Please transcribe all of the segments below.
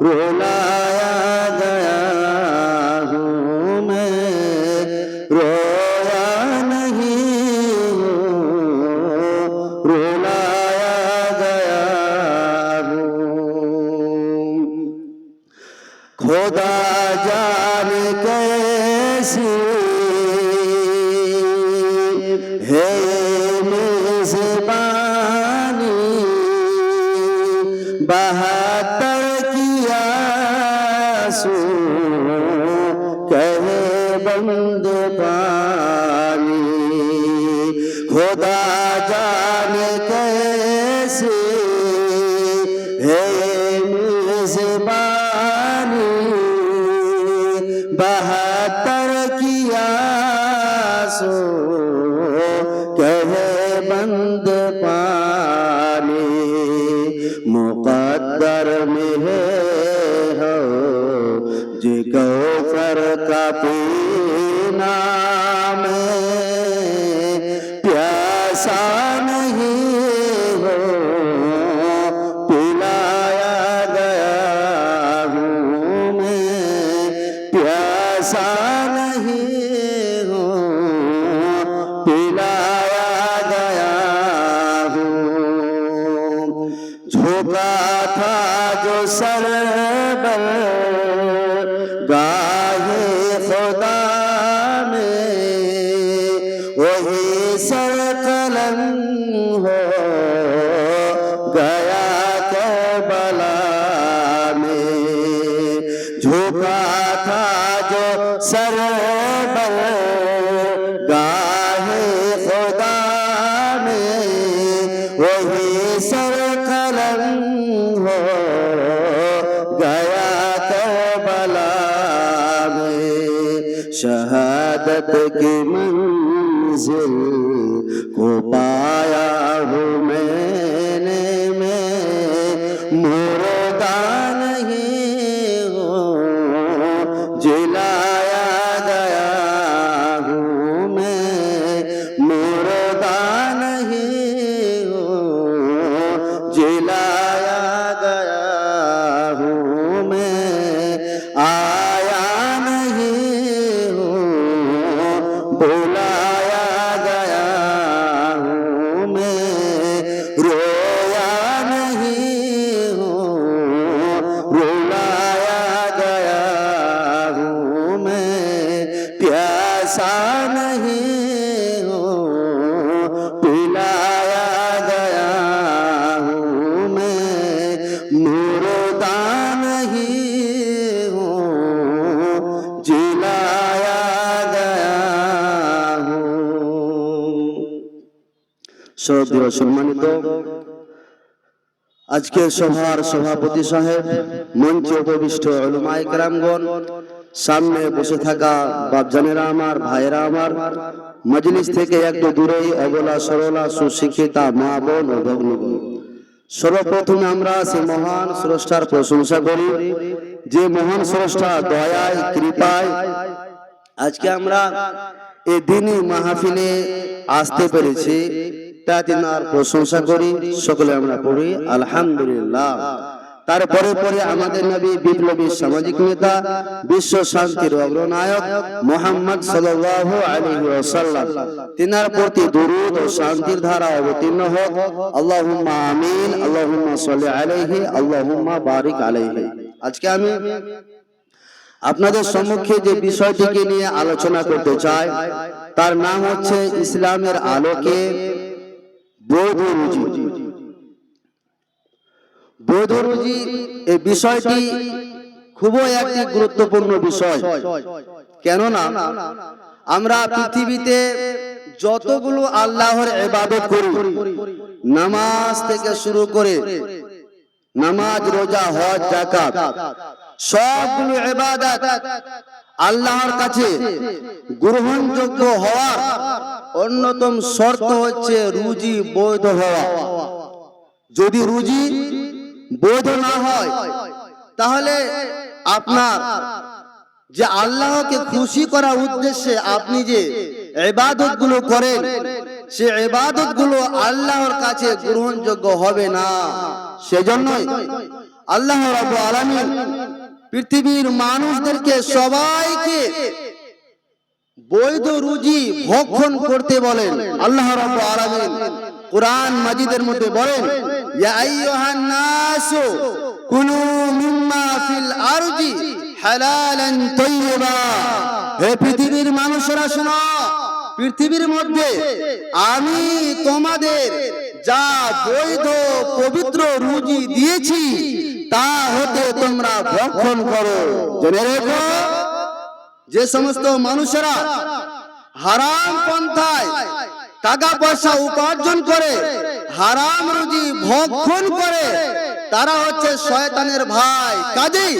रुलाया गया हूँ मैं, रोया नहीं हूँ, रुलाया गया हूँ। खुदा जाने कैसी है मेज़बानी, 72 की आंसू कहे बंद पानी। खुदा जाने कैसे है मेज़बानी, 72 की आंसू कहे बंद पानी। मुक़द्दर में है हो जे कौसर का पीना, मैं प्यासा नहीं हो, पिलाया गया हूँ मैं, प्यासा नहीं हो, पिलाया गया हूँ। झोंका था जो सर पर गाहे खुदा में, वही सर कलम हो गया करबला में। झोंका था जो सर पर गाहे खुदा में, वही सर कलम हो गया करबला में। शहादत की मंजिल को पाया हूँ मैंने, मैं मुर्दा नहीं हूँ, जिलाया गया हूँ मैं, मुर्दा नहीं हूँ, जिलाया गया हूँ मैं, आया नहीं हूँ, बुलाया गया हूँ मैं, रोया नहीं हूँ, रुलाया गया हूँ मैं, प्यासा नहीं हूँ, पिलाया गया हूँ मैं, मुर्दा नहीं हूँ, जिलाया गया हूँ। শ্রদ্ধেয় সম্মানিত আজকের সভার সভাপতি সাহেব, মঞ্চে উপবিষ্ট উলামায়ে কেরামগণ, সামনে বসে থাকা বাপজানেরা আমার, ভাইয়েরা আমার, মজলিস থেকে একটু দূরেই অবলা সরলা সুশিক্ষিতা মা বোন ও ভগ্নীগণ, সর্বপ্রথমে আমরা সে মহান স্রষ্টার প্রশংসা করি যে মহান স্রষ্টা দয়ায় কৃপায় আজকে আমরা এই দিনই মাহফিলে আসতে পেরেছি, তা তিনার প্রশংসা করি। সকলে আমরা পড়ি আলহামদুলিল্লাহ। তারপরে পরে আমাদের নবী, বিপ্লবী সামাজিক নেতা, বিশ্ব শান্তির অগ্রনায়ক মুহাম্মদ সাল্লাল্লাহু আলাইহি ওয়াসাল্লাম, তিনার প্রতি দরুদ ও শান্তির ধারা অবতীর্ণ হোক। আল্লাহুম্মা আমিন, আল্লাহুম্মা সাল্লি আলাইহি, আল্লাহুম্মা বারিক আলাইহি। আজকে আমি আপনাদের সম্মুখে যে বিষয়টিকে নিয়ে আলোচনা করতে চাই তার নাম হচ্ছে ইসলামের আলোকে বৈধ রুজি। বৈধ রুজি এই বিষয়টি খুবই একটি গুরুত্বপূর্ণ বিষয়, কেননা আমরা পৃথিবীতে যতগুলো আল্লাহর ইবাদত করি, নামাজ থেকে শুরু করে নামাজ, রোজা, হজ, যাকাত, সবগুলো ইবাদত আল্লাহর কাছে গ্রহণযোগ্য হওয়ার অন্যতম শর্ত হচ্ছে রুজি বৈধ হওয়া। যদি রুজি বৈধ না হয় তাহলে আপনার যে আল্লাহকে খুশি করার উদ্দেশ্যে আপনি যে ইবাদত গুলো করেন, সে ইবাদত গুলো আল্লাহর কাছে গ্রহণযোগ্য হবে না। সেজন্যই আল্লাহ রাব্বুল আলামিন পৃথিবীর মানুষদেরকে সবাইকে বৈধ রুজি ভক্ষণ করতে বলেন। আল্লাহ রাব্বুল আলামিন কুরআন মাজিদের মধ্যে বলেন, ইয়া আইয়ুহান নাসু কুলু মিম্মা ফিল আরদি হালালান তাইয়্যিবা। হে পৃথিবীর মানুষেরা শোনো, পৃথিবীর মধ্যে আমি তোমাদের যা বৈধ পবিত্র রুজি দিয়েছি তা হতে তোমরা ভক্ষণ করো। জেনে রেখো, যে সমস্ত মানুষেরা হারাম পন্থায় টাকা পয়সা উপার্জন করে, হারাম রুজি ভক্ষণ করে, তারা হচ্ছে শয়তানের ভাই। কাজেই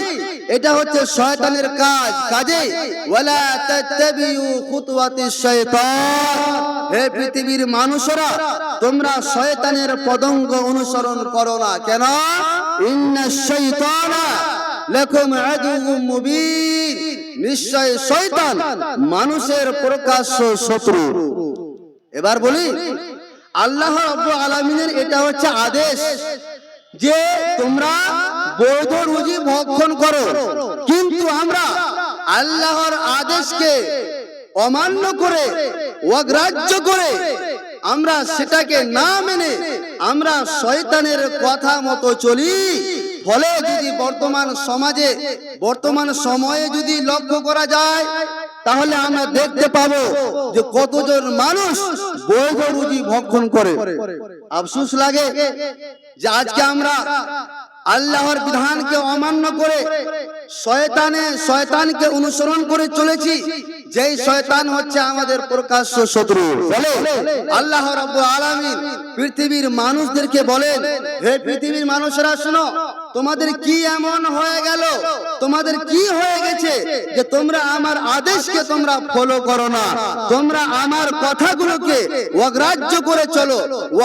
এটা হচ্ছে শয়তানের কাজ। কাজেই ওয়ালা তাত্তাবিউ খুতুওয়াতিশ শাইতান। হে পৃথিবীর মানুষেরা, তোমরা শয়তানের পদঙ্গ অনুসরণ করো না। কেন? ইন্নাশ শাইতানা লাকুম আদুউম মুবিন। নিশ্চয় শয়তান মানুষের প্রকাশ্য শত্রু। এবার বলি, আল্লাহ রাব্বুল আলামিনের এটা হচ্ছে আদেশ যে তোমরা বৈধ রুজি ভক্ষণ করো, কিন্তু আমরা আল্লাহর আদেশকে অমান্য করে, অগ্রাহ্য করে, আমরা সেটাকে না মেনে আমরা শয়তানের কথা মতো চলি। ফলে যদি বর্তমান সমাজে, বর্তমান সময়ে যদি লক্ষ্য করা যায়, তাহলে আমরা দেখতে পাবো যে কতজন মানুষ বৈধ রুজি ভক্ষণ করে। আফসোস লাগে যে আজকে আমরা আল্লাহর বিধানকে অমান্য করে শয়তানকে অনুসরণ করে চলেছি, যেই শয়তান হচ্ছে আমাদের প্রকাশ্য শত্রু। বলে আল্লাহ রাব্বুল আলামিন পৃথিবীর মানুষদেরকে বলেন, হে পৃথিবীর মানুষেরা শোনো, তোমাদের কি এমন হয়ে গেল, তোমাদের কি হয়ে গেছে যে তোমরা আমার আদেশকে তোমরা ফলো করো না, তোমরা আমার কথাগুলোকে অগ্রাহ্য করে চলো,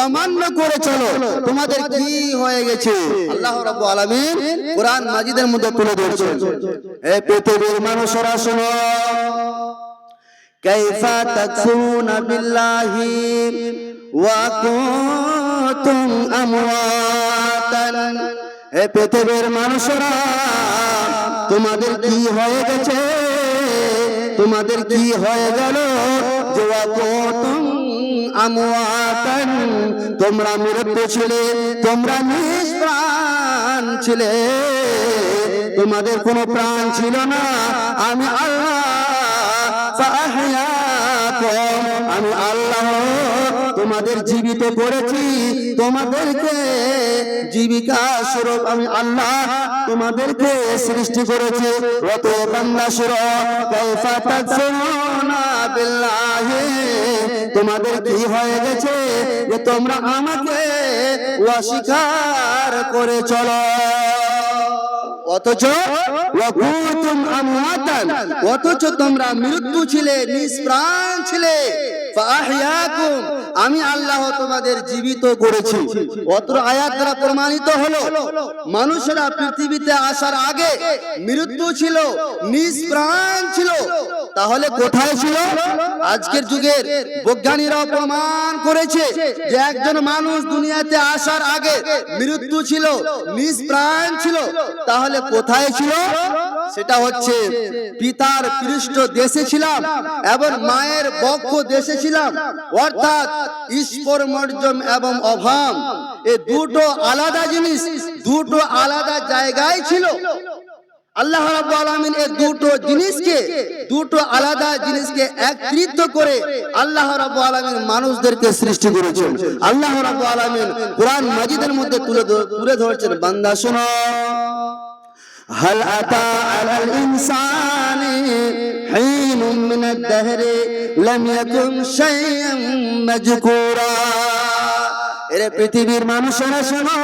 অমান্য করে চলো, তোমাদের কি হয়ে গেছে? আল্লাহ রাব্বুল আলামিন কুরআন মাজিদের মধ্যে তুলে ধরেছেন। হে পৃথিবীর মানুষেরা শোনো, কাইফা তাকফুরুনা বিল্লাহি ওয়া কুনতুম আমওয়াতান। হে পৃথিবীর মানুষেরা, তোমাদের কি হয়ে গেছে, তোমাদের কি হয়ে গেল যে ওয়া কুনতুম আমওয়াতান, তোমরা মৃত ছিলে, তোমরা নিষ্প্রাণ ছিলে, তোমাদের কোনো প্রাণ ছিল না। আমি আল্লাহ ফাআহইয়াকুম, আমি আল্লাহ তোমাদের জীবিত করেছি, তোমাদেরকে জীবিকা স্বরূপ আমি আল্লাহ তোমাদেরকে সৃষ্টি করেছি। অতএব বান্দা শুনো, কাইফা তাকফুরুনা বিল্লাহি, তোমাদের কি হয়ে গেছে যে তোমরা আমাকে অস্বীকার করে চলো। অথচ ওয়াকুতুম আমওয়াতান, অথচ তোমরা মৃত্যু ছিলে, নিষ্প্রাণ ছিলে। ফাআহইয়াকুম, আমি আল্লাহ তোমাদের জীবিত করেছি। অত্র আয়াত দ্বারা প্রমাণিত হলো মানুষেরা পৃথিবীতে আসার আগে মৃত্যু ছিল, নিষ্প্রাণ ছিল। তাহলে কোথায় ছিল? আজকের যুগের বৈজ্ঞানিকরা প্রমাণ করেছে যে একজন মানুষ দুনিয়াতে আসার আগে মৃত্যু ছিল, নিষ্প্রাণ ছিল। তাহলে কোথায় ছিল? সেটা হচ্ছে পিতার পৃষ্ঠ দেশে ছিলাম এবং মায়ের বক্ষ দেশে ছিলাম। অর্থাৎ স্পর্মজম এবং অভাম, এই দুটো আলাদা জিনিস, দুটো আলাদা জায়গায় ছিল। আল্লাহ রাব্বুল আলামিন এই দুটো আলাদা জিনিসকে একত্রিত করে আল্লাহ রাব্বুল আলামিন মানুষদেরকে সৃষ্টি করেছেন। আল্লাহ রাব্বুল আলামিন কুরআন মাজিদের মধ্যে তুলে ধরেছেন, বান্দা শোনো, হাল আতা আলাল ইনসানি হিনুম মিনাদ দাহরি লাম ইয়াকুন শাইআন মাযকুরা। এরে পৃথিবীর মানুষেরা শোনো,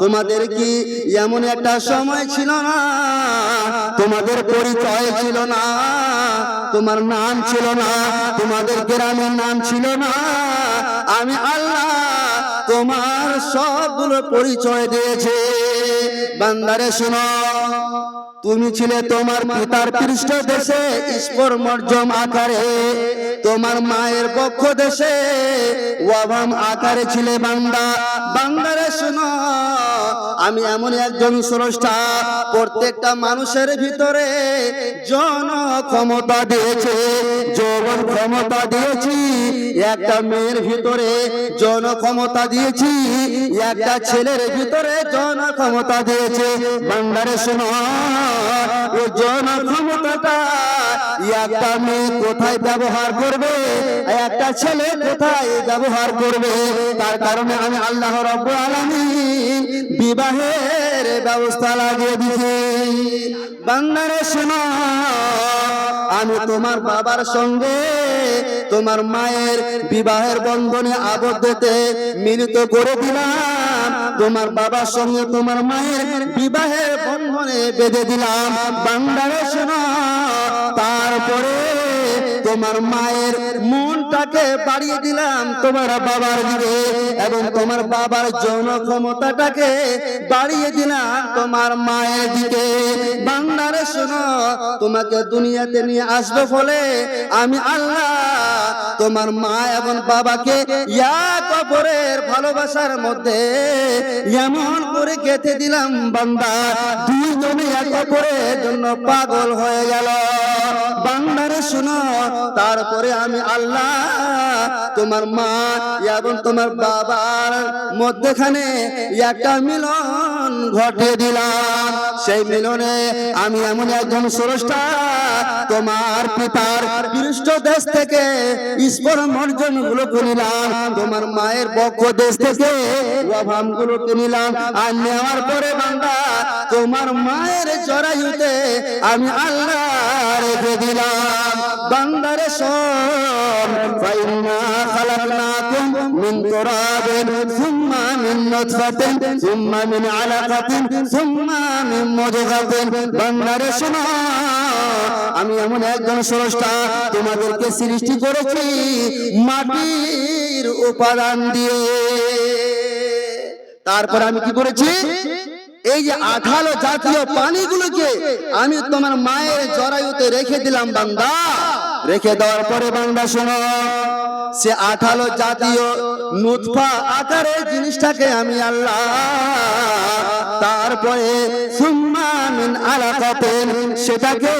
তোমাদের কি এমন একটা সময় ছিল না, তোমাদের পরিচয় ছিল না, তোমার নাম ছিল না, তোমাদের গ্রামের নাম ছিল না, আমি আল্লাহ তোমার সবগুলো পরিচয় দিয়েছে। বান্দারে শোনো, তুমি ছিলে তোমার পিতার পৃষ্ঠ দেশে স্পর্মজম আকারে, তোমার মায়ের বক্ষ দেশে ওয়াভাম আকারে ছিলে বান্দা। বান্দারে শোনো, আমি এমন একজন স্রষ্টা প্রত্যেকটা মানুষের ভিতরে জন ক্ষমতা দিয়েছে, যৌবন ক্ষমতা দিয়েছি। একটা মেয়ের ভিতরে জন ক্ষমতা দিয়েছি, একটা ছেলের ভিতরে জন ক্ষমতা দিয়েছে। বান্দারে শোনো, এই জন ক্ষমতাটা একটা মেয়ে কোথায় ব্যবহার করবে, একটা ছেলে কোথায় ব্যবহার করবে, তার কারণে আমি আল্লাহ রাব্বুল আলামিন বিবাহের ব্যবস্থা লাগিয়ে দিয়েছি। বান্দারে শোনো, আমি তোমার বাবার সঙ্গে তোমার মায়ের বিবাহের বন্ধনে আবদ্ধতে মিলিত করে দিলাম। তোমার বাবার সঙ্গে তোমার মায়ের বিবাহের বন্ধনে বেঁধে দিলাম। বান্দারে শোনো, তারপরে তোমার মায়ের মনটাকে বাড়িয়ে দিলাম তোমার বাবার দিকে, এবং তোমার বাবার যৌন ক্ষমতাটাকে বাড়িয়ে দিলাম তোমার মায়ের দিকে। বান্দারে শোনো, তোমাকে দুনিয়াতে নিয়ে আসবে বলে আমি আল্লাহ তোমার মা এবং বাবাকে এক অপরের ভালোবাসার মধ্যে এমন করে গেঁথে দিলাম, বান্দা দুইজনে এক অপরের জন্য পাগল হয়ে গেল। বান্দারে শোনো, তারপরে আমি আল্লাহ তোমার মা এবং তোমার বাবার মধ্যখানে একটা মিলন ঘটে দিলাম। সেই মিলনে আমি এমন একজন স্রষ্টা তোমার পিতার পৃষ্ঠ দেশ থেকে স্পর্ম অর্জন গুলো নিলাম, তোমার মায়ের বক্ষ দেশ থেকে ওয়াভাম গুলো নিলাম। আর নেওয়ার পরে বান্দা তোমার মায়ের জরায়ুতে আমি আল্লাহ রেখে দিলাম। বান্দারে শোন, ফাইন্না খালাকনাকুম মিন তুরাবিন সুম্মা মিন নুতফাতিন সুম্মা মিন আলাকাতিন সুম্মা মিন মুদগাতিন। বান্দারে শোনো, আমি এমন একজন স্রষ্টা তোমাদেরকে সৃষ্টি করেছি মাটির উপাদান দিয়ে। তারপর আমি কি করেছি, এই যে আঠালো জাতীয় পানিগুলোকে আমি তোমার মায়ের জরায়ুতে রেখে দিলাম। বান্দা রেখে দেওয়ার পরে বান্দা শোনো, সে আঠালো জাতীয় নুতফা আকারের জিনিসটাকে আমি আল্লাহ তারপরে সুম্মা মিন আলাকাতিন সেটাকে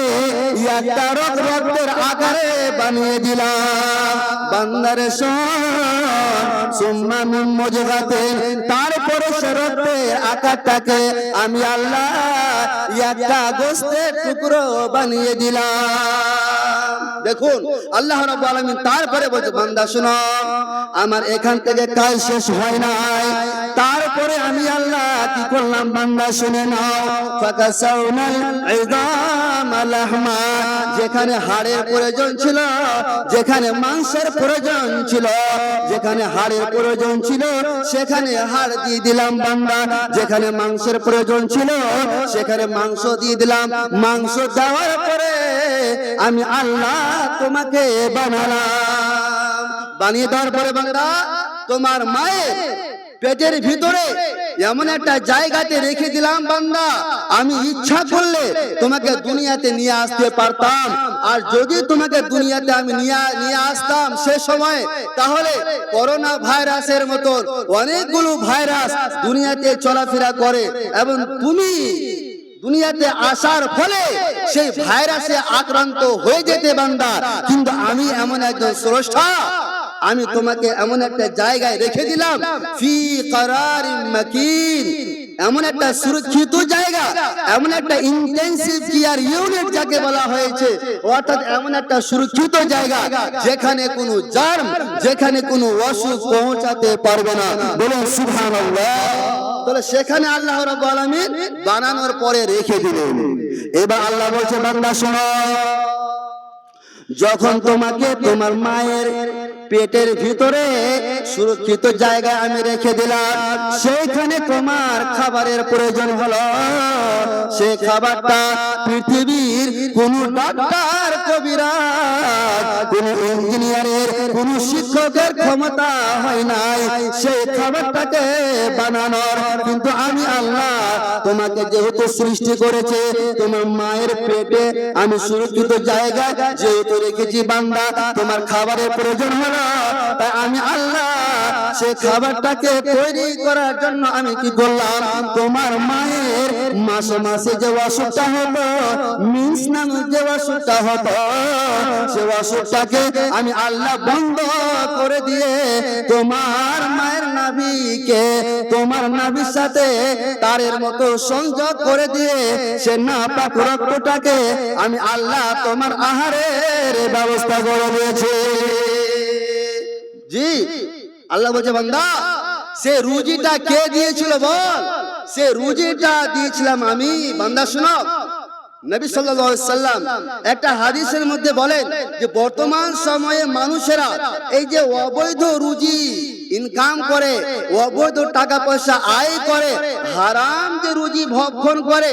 একটা রক্তের আকারে বানিয়ে দিলাম। বান্দারে শোন, সুম্মা মিন মুদগাতিন তারপরে সে রক্তের আকারটাকে আমি আল্লাহ একটা গোশতের টুকরো বানিয়ে দিলাম। দেখুন আল্লাহ রাব্বুল আলামিন তারপরে বলছে, বান্দা শোনো, আমার এখান থেকে কাজ শেষ হয় নাই। তারপরে আমি আল্লাহ কি করলাম, বান্দা শুনে নাও, ফাকাসাউনাল ইযামা লাহমা, যেখানে হাড়ের প্রয়োজন ছিল, যেখানে মাংসের প্রয়োজন ছিল, যেখানে হাড়ের প্রয়োজন ছিল সেখানে হাড় দিয়ে দিলাম। বান্দা যেখানে মাংসের প্রয়োজন ছিল সেখানে মাংস দিয়ে দিলাম। মাংস দেওয়ার পরে আমি আল্লাহ তোমাকে বানালাম। বানিয়ে দেওয়ার পরে বান্দা তোমার মায়ের পেটের ভিতরে এমন একটা জায়গাতে রেখে দিলাম। বান্দা আমি ইচ্ছা করলে তোমাকে দুনিয়াতে নিয়ে আসতে পারতাম, আর যদি তোমাকে দুনিয়াতে আমি নিয়ে আসতাম সে সময়, তাহলে করোনা ভাইরাসের মতন অনেকগুলো ভাইরাস দুনিয়াতে চলাফেরা করে, এবং তুমি দুনিয়াতে আসার ফলে সেই ভাইরাসে আক্রান্ত হয়ে যেতে বান্দা। কিন্তু আমি এমন একজন স্রষ্টা, আমি তোমাকে এমন একটা জায়গায় রেখে দিলাম, ফি করারিন মাকিন, এমন একটা সুরক্ষিত জায়গা, এমন একটা ইন্টেনসিভ কেয়ার ইউনিট যাকে বলা হয়েছে, অর্থাৎ এমন একটা সুরক্ষিত জায়গা যেখানে কোনো জার্ম, যেখানে কোনো অসুখ পৌঁছাতে পারবে না। বলুন সুবহানাল্লাহ। তাহলে সেখানে আল্লাহ রাব্বুল আলামিন বানানোর পরে রেখে দিলেন। এবার আল্লাহ বলছে, বান্দা শোনো, যখন তোমাকে তোমার মায়ের পেটের ভিতরে সুরক্ষিত জায়গায় আমি রেখে দিলাম, সেইখানে তোমার খাবারের প্রয়োজন হলো। সেই খাবারটা পৃথিবীর কোন ডাক্তার, কবিরাজ, কোন ইঞ্জিনিয়ারের, কোন শিক্ষকের ক্ষমতা হয় নাই সেই খাবারটাকে বানানোর। কিন্তু আমি আল্লাহ তোমাকে যেহেতু সৃষ্টি করেছে, তোমার মায়ের পেটে আমি সুরক্ষিত জায়গায় যেহেতু রেখেছি, বান্দা তোমার খাবারের প্রয়োজন হলো, তাই আমি আল্লাহ সে খাবারটাকে তৈরি করার জন্য আমি কি করলাম, তোমার মায়ের মাসে মাসে যে অসুখটা হতো, মিন্স নামে যে অসুখটা হতো, সে অসুখটাকে আমি আল্লাহ বন্ধ করে দিয়ে তোমার মায়ের নাভিকে তোমার নাভির সাথে তারের মতো সংযোগ করে দিয়ে সে নাপাক রক্তটাকে আমি আল্লাহ তোমার আহারের ব্যবস্থা করে দিয়েছি। জি, আল্লাহ বলছে বান্দা সে রুজিটা কে দিয়েছিল বল, সে রুজিটা দিয়েছিলাম আমি। বান্দা শুনো, নবী সাল্লাল্লাহু আলাইহি সাল্লাম একটা হাদিসের মধ্যে বলেন যে বর্তমান সময়ে মানুষেরা এই যে অবৈধ রুজি ইনকাম করে, অবৈধ টাকা পয়সা আয় করে, হারাম যে রুজি ভক্ষণ করে,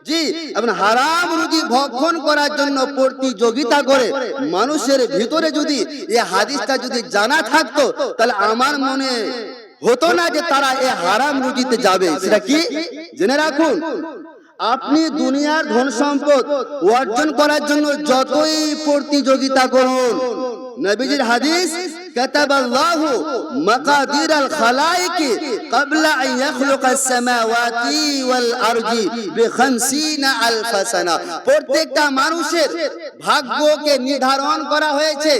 জি এবং হারাম রুজি ভক্ষণ করার জন্য প্রতিযোগিতা করে, মানুষের ভিতরে যদি এই হাদিসটা যদি জানা থাকতো তাহলে আমার মনে হতো না যে তারা এই হারাম রুজিতে যাবে। সেটা কি জেনে রাখুন, আপনি দুনিয়ার ধন সম্পদ অর্জন করার জন্য যতই প্রতিযোগিতা করুন, নবীজির হাদিস কাতাবাল্লাহু মাকাদিরাল খালাইকি ক্বাবলা আন ইয়াখলুকাস সামাওয়াতি ওয়াল আরজি বি50 আলফ সানা। প্রত্যেকটা মানুষের ভাগ্যকে নির্ধারণ করা হয়েছে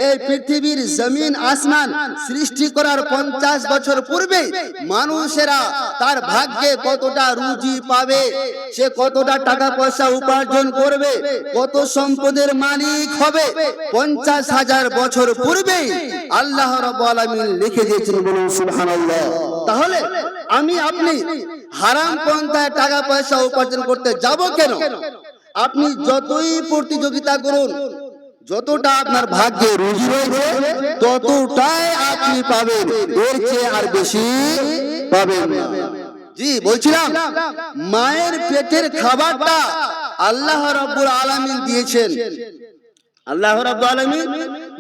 এই পৃথিবীর জমিন আসমান সৃষ্টি করার 50 বছর পূর্বে মানুষেরা তার ভাগ্যে কতটা রুজি পাবে, সে কতটা টাকা পয়সা উপার্জন করবে, কত সম্পদের মালিক হবে, 50,000 বছর পূর্বে আল্লাহ রাব্বুল আলামিন লিখে দিয়েছেন। বলুন সুবহানাল্লাহ। তাহলে আমি আপনি হারাম পন্থায় টাকা পয়সা উপার্জন করতে যাব কেন? আপনি যতই প্রতিযোগিতা করুন, যতটা আপনার ভাগ্যে রুজি রয়েছে ততটাই আপনি পাবেন, এর চেয়ে আর বেশি পাবেন না। জি বলছিলাম, মায়ের পেটের খাবারটা আল্লাহ রাব্বুল আলামিন দিয়েছেন। আল্লাহ রাব্বুল আলামিন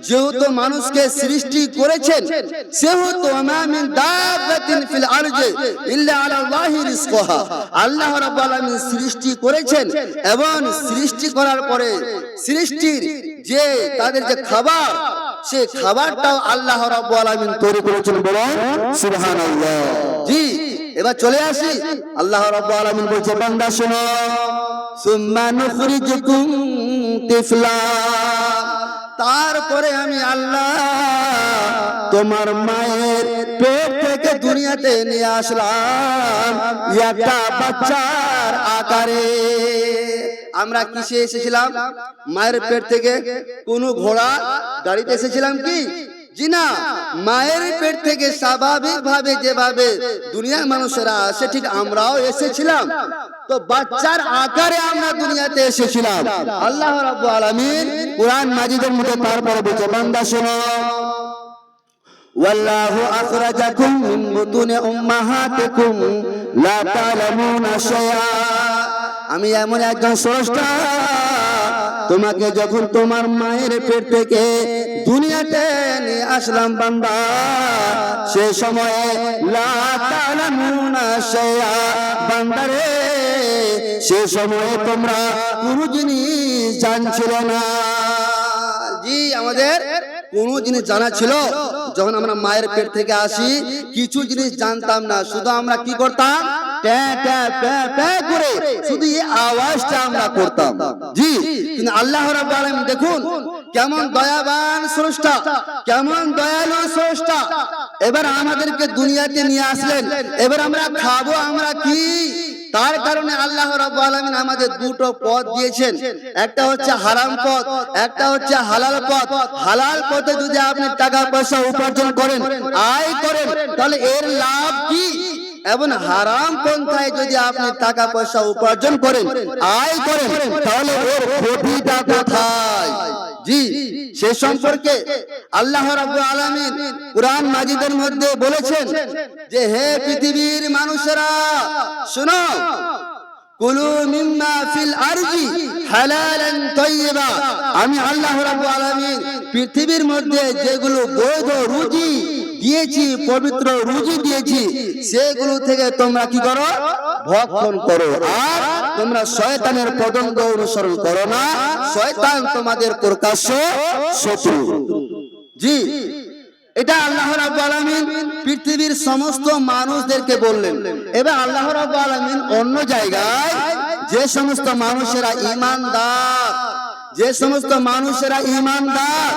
যেহেতু মানুষকে সৃষ্টি করেছেন, সেহেতু মা মিন দাব্বাতিন ফিল আরজি ইল্লা আলাল্লাহি রিজকুহা। আল্লাহ রাব্বুল আলামিন সৃষ্টি করেছেন এবং সৃষ্টি করার পরে সৃষ্টির যে তাদের যে খাবার, সে খাবারটাও আল্লাহ রাব্বুল আলামিন তৈরি করেছেন। বলুন সুবহানাল্লাহ। জি এবার চলে আসি, আল্লাহ রাব্বুল আলামিন বলছে বান্দা শোনো, সুম্মা নুখরিজুকুম তিফলা, তারপরে আমি আল্লাহ তোমার মায়ের পেট থেকে দুনিয়াতে নিয়ে আসলাম একটা বাচ্চার আকারে। আমরা কিসে এসেছিলাম? মায়ের পেট থেকে কোন ঘোড়া গাড়িতে এসেছিলাম কি? জি না, মায়ের পেট থেকে স্বাভাবিক ভাবে যেভাবে দুনিয়ার মানুষেরা আসে ঠিক আমরাও এসেছিলাম, তো বাচ্চার আকারে আমরা দুনিয়াতে এসেছিলাম। আল্লাহ রাব্বুল আলামিন কুরআন মাজিদের মধ্যে তারপরে বলছে বান্দা শোনো, ওয়াল্লাহু আখরাজাকুম মিন বুতুনি উম্মাহাতিকুম লা তা'লামুনা শাইআ। আমি এমন একজন স্রষ্টা, তোমাকে যখন তোমার মায়ের পেট থেকে দুনিয়াতে নিয়ে আসলাম বান্দা, সে সময়ে লা তা'লামুনা শাইআ, বান্দারে সে সময়ে তোমরা কোন জিনিস জানছিলে না। জি আমাদের কোন জিনিস জানা ছিল? যখন আমরা মায়ের পেট থেকে আসি কিছু জিনিস জানতাম না, শুধু আমরা কি করতাম, ট্যা ট্যা প্যা প্যা করে শুধু এই আওয়াজটা আমরা করতাম। জি কিন্তু আল্লাহ রাব্বুল আলামিন দেখুন কেমন দয়াবান স্রষ্টা, কেমন দয়ালু স্রষ্টা। এবার আমাদেরকে দুনিয়াতে নিয়ে আসলেন, এবার আমরা খাবো আমরা কি? তার কারণে আল্লাহ রাব্বুল আলামিন আমাদের দুটো পথ দিয়েছেন, একটা হচ্ছে হারাম পথ, একটা হচ্ছে হালাল পথ। হালাল পথে যদি আপনি টাকা পয়সা উপার্জন করেন, আয় করেন, তাহলে এর লাভ কি? এবং হারাম পন্থায় যদি আপনি টাকা পয়সা উপার্জন করেন, আয় করেন, তাহলে এর ক্ষতিটা কোথায়? জি সে সম্পর্কে আল্লাহ রাব্বুল আলামিন কুরআন মাজিদের মধ্যে বলেছেন যে হে পৃথিবীর মানুষেরা শুনো, কুলু মিম্মা ফিল আরজি হালালান তাইয়্যিবা। আমি আল্লাহ রাব্বুল আলামিন পৃথিবীর মধ্যে যেগুলো বৈধ রুজি দিয়েছি, পবিত্র রুজি দিয়েছি, সেগুলো থেকে তোমরা কি করো? ভক্ষণ করো। আর তোমরা শয়তানের পদঙ্গ অনুসরণ করো না, শয়তান তোমাদের প্রকাশ্য শত্রু। জি এটা আল্লাহ রাব্বুল আলামিন পৃথিবীর সমস্ত মানুষদেরকে বললেন। এবার আল্লাহ রাব্বুল আলামিন অন্য জায়গায় যে সমস্ত মানুষেরা ঈমানদার, যে সমস্ত মানুষেরা ঈমানদার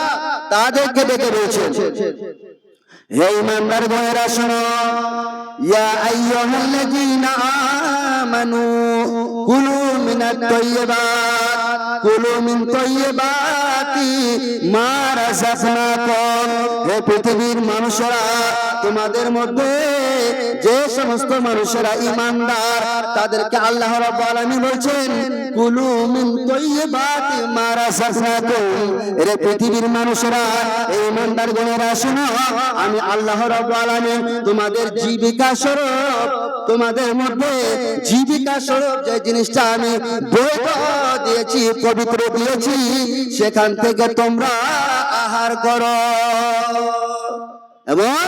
তাদেরকে ডেকে বলছেন, হে ঈমানদার ভাইরা শোনো, ইয়া আইয়ুহাল্লাযীনা আমানু কুলু মিনাত তাইয়্যিবাত, কুলু মিন তাইয়্যিবাতি মা রাযাকনাকুম। হে পৃথিবীর মানুষেরা, তোমাদের মধ্যে যে সমস্ত মানুষেরা ঈমানদার তাদেরকে আল্লাহ রাব্বুল আলামিন বলছেন কুলু মিন তাইয়্যিবাতি মা রাযাকনাকুম। হে পৃথিবীর মানুষেরা, ঈমানদার গণেরা শোনো, আমি আল্লাহ রাব্বুল আলামিন তোমাদের জীবিকা স্বরূপ, তোমাদের মধ্যে জীবিকা স্বরূপ যে জিনিসটা আমি বৈধ দিয়েছি, পবিত্র দিয়েছি, সেখান থেকে তোমরা আহার করো এবং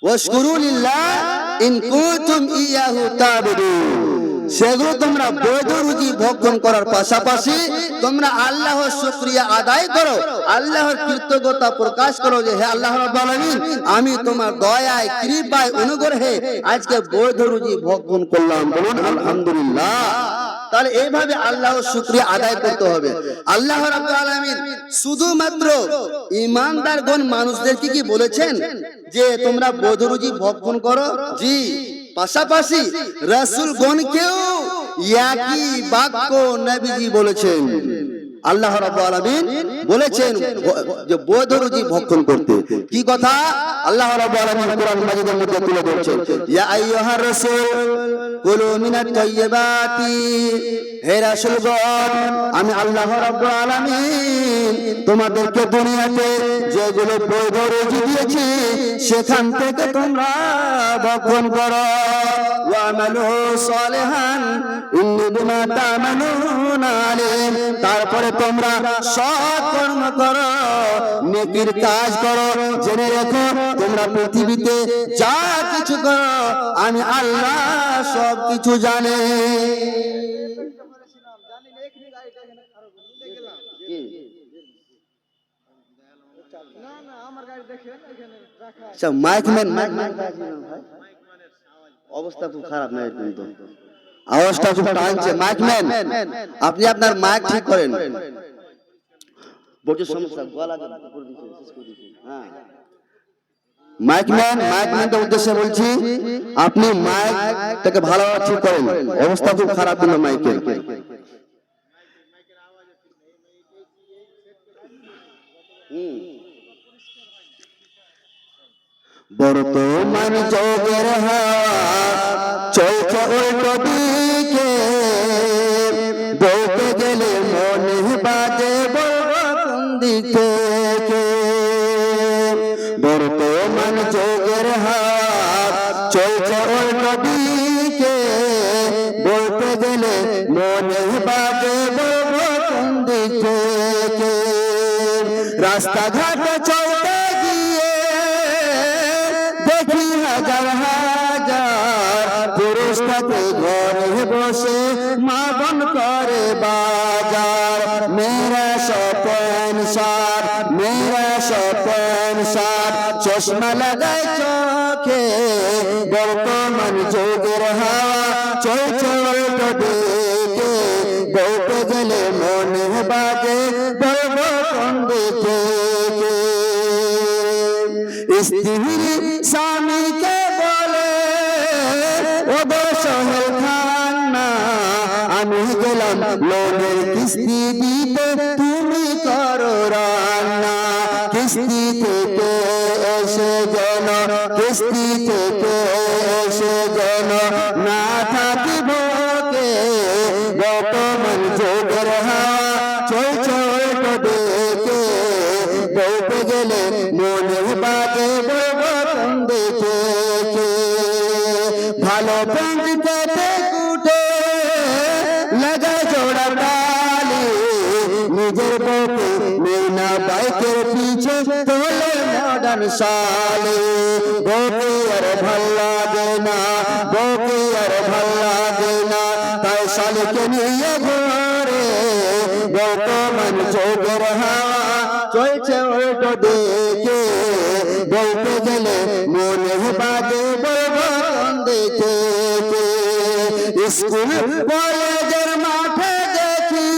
ওয়াশকুরু লিল্লাহ ইন কুনতুম ইয়াহু তা'বুদুন। সেগুলো তোমরা বৈধ রুজি ভক্ষণ করার পাশাপাশি তোমরা আল্লাহর শুকরিয়া আদায় করো, আল্লাহর কৃতজ্ঞতা প্রকাশ করো যে হে আল্লাহ রাব্বুল আলামিন, আমি তোমার দয়ায়, কৃপায়, অনুগ্রহে আজকে বৈধ রুজি ভক্ষণ করলাম। বলুন আলহামদুলিল্লাহ। তাহলে এইভাবে আল্লাহর শুকরিয়া আদায় করতে হবে। আল্লাহ রাব্বুল আলামিন শুধুমাত্র ঈমানদারগণ মানুষদেরকে কি বলেছেন যে তোমরা বৈধ রুজি ভক্ষণ করো? জি, পাশাপাশি রাসূলগণকেও একই বাক্য নবীজি বলেছেন। আল্লাহ রাব্বুল আলামিন বলেছেন যে বৈধ রুজি ভক্ষণ করতে। কি কথা আল্লাহ রাব্বুল আলামিন কোরআন মাজিদের মধ্যে তুলে ধরেছেন, ইয়া আইয়ুহার রাসূল কুলু মিনাত তাইয়্যিবাতি। হে রাসূলগণ, আমি আল্লাহ রাব্বুল আলামিন তোমাদেরকে দুনিয়াতে যেগুলো বৈধ রুজি দিয়েছি সেখান থেকে তোমরা ভক্ষণ করো। ওয়া আমালু সালিহান ইন্নী বিমা তা'মালুনা আলিম। তারপরে তোমরা সৎ কর্ম করো, নেকির কাজ করো। জেনে রেখো, তোমরা পৃথিবীতে যা কিছু করো আমি আল্লাহ সব কিছু জানে। আচ্ছা, মাইকম্যান অবস্থা খুব খারাপ না, কিন্তু আওয়াজটা খুব টানছে। মাইকম্যান, আপনি আপনার মাইক ঠিক করেন। বড় সমস্যা, গলা করে দিতে শেষ করে দিতে। হ্যাঁ, মাইকম্যানদের উদ্দেশ্যে বলছি, আপনি মাইকটাকে ভালোভাবে ঠিক করেন। অবস্থা খুব খারাপ কিন্তু মাইকের। বর্তমান যোগের হাওয়া চলছে উল্টো দিকে, বলতে গেলে মনে বাজে বলবো কোন দিকে। বর্তমান যোগের হাওয়া চলছে উল্টো দিকে, বলতে গেলে মনে বাজে বলবো কোন দিকে। রাস্তাঘাটে চলতে গিয়ে দেখি হাজার হাজার পুরুষ থাকে ঘরে বসে মা বোন করে বাজার। মেরা সপন সার, মেরা সপন সার, চশমা লাগাই চোখে। বর্তমান যুগের হাওয়া চলছে উল্টো দিকে, বলতে গেলে মনে বাজে বলবো কোন দিকে। স্ত্রী স্বামীকে বলে ও গো সোহেল খান্না, আমি গেলাম লোনের কিস্তি দিতে, তুমি করো রান্না। কিস্তি থেকে এসে যেন, কিস্তি থেকে এসে যেন না থাকি ভোগে। বর্তমান যুগের হাওয়া চলছে উল্টো দিকে, বলতে গেলে মনে বাজে বলবো কোন দিকে। ভালো প্যান্ট কেটে কুটে লাগায় জোড়া তালি, নিজের বউকে মেনা বাইকের পিছে তোলে মডার্ন শালি। বউকে আর ভাল লাগে না, বউকে আর ভাল লাগে না, তাই শালিকে নিয়ে ঘরে। বর্তমান যুগের হাওয়া চলছে উল্টো দিকে, গেলে মনে বাজে বলবন দেখে স্কুল কলেজের মাঠে দেখি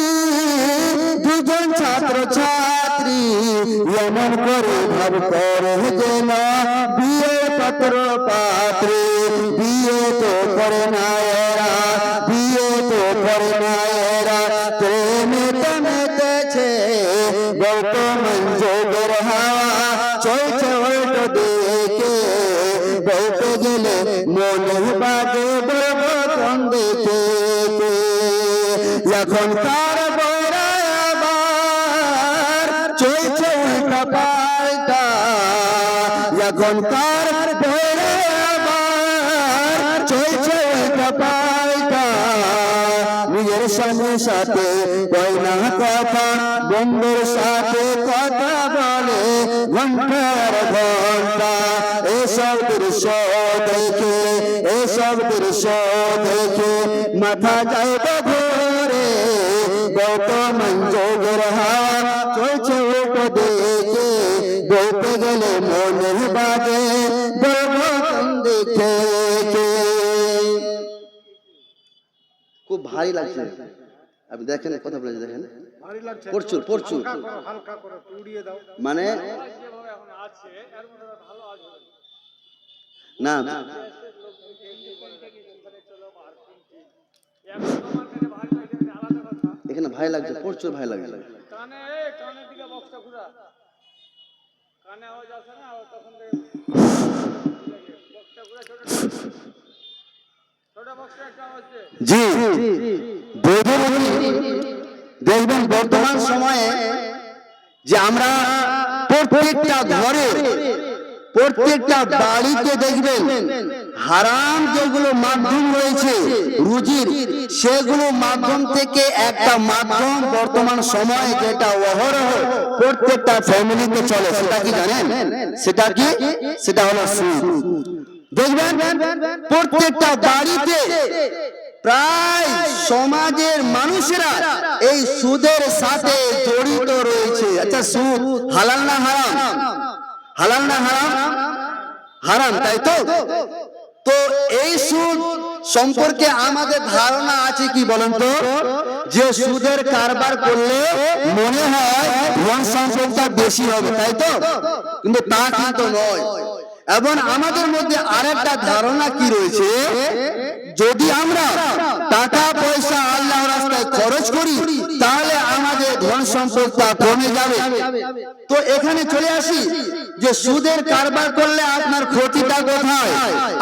দুজন ছাত্র ছাত্রী এমন করে ভাব করে যেন বিয়ে পাত্র পাত্রী বিয়ে তো করে না এরা বিয়ে তো করে না এরা প্রেমেতে মেতেছে বর্তমান যুগের হাওয়া চলছে উল্টো দিকে বলতে গেলে মনে বাজে বলবন দেখে এখন তার বড় আবার চলছে উল্টা পাল্টা এখন তার বড় আবার চলছে উল্টা পাল্টা নিজের স্বামীর সাথে কয় না কথা বন্ধুর সাথে কথা বলে ঘন্টার ঘন্টা এসব দৃশ্য দেখে এসব দৃশ্য দেখে মাথা যায় ঘরে বর্তমান যুগের হাওয়া চলছে উল্টো দিকে বলতে গেলে মনে বাজে বলবন দেখে খুব ভারী লাগছে আপনি দেখেন কথা বলে দেখেন প্রচুর প্রচুর মানে না এখানে ভাই লাগছে প্রচুর ভাই লাগছে জি দেখবেন বর্তমান সময়ে যে আমরা প্রত্যেকটা ঘরে প্রত্যেকটা বাড়িতে দেখবেন হারাম যেগুলো মাধ্যম রয়েছে রুজির সেগুলো মাধ্যম থেকে একটা মাধ্যম বর্তমান সময়ে যেটা অহরহ প্রত্যেকটা ফ্যামিলিতে চলে সেটা কি জানেন সেটা কি সেটা হলো সুদ দেখবেন প্রত্যেকটা বাড়িতে প্রায় সমাজের মানুষেরা এই সুদের সাথে জড়িত রয়েছে আচ্ছা সুদ হালাল না হারাম হালাল না হারাম হারাম তাই তো তো এই সুদ সম্পর্কে আমাদের ধারণা আছে কি বলেন তো যে সুদের কারবার করলে মনে হয় ধন সম্পদটা বেশি হবে তাই তো কিন্তু তা কিন্তু নয় এবং আমাদের মধ্যে আরেকটা ধারণা কি রয়েছে যদি আমরা টাকা পয়সা আল্লাহর রাস্তায় খরচ করি তাহলে আমাদের ধন সম্পদটা কমে যাবে তো এখানে চলে আসি যে সুদের কারবার করলে আপনার ক্ষতিটা কোথায়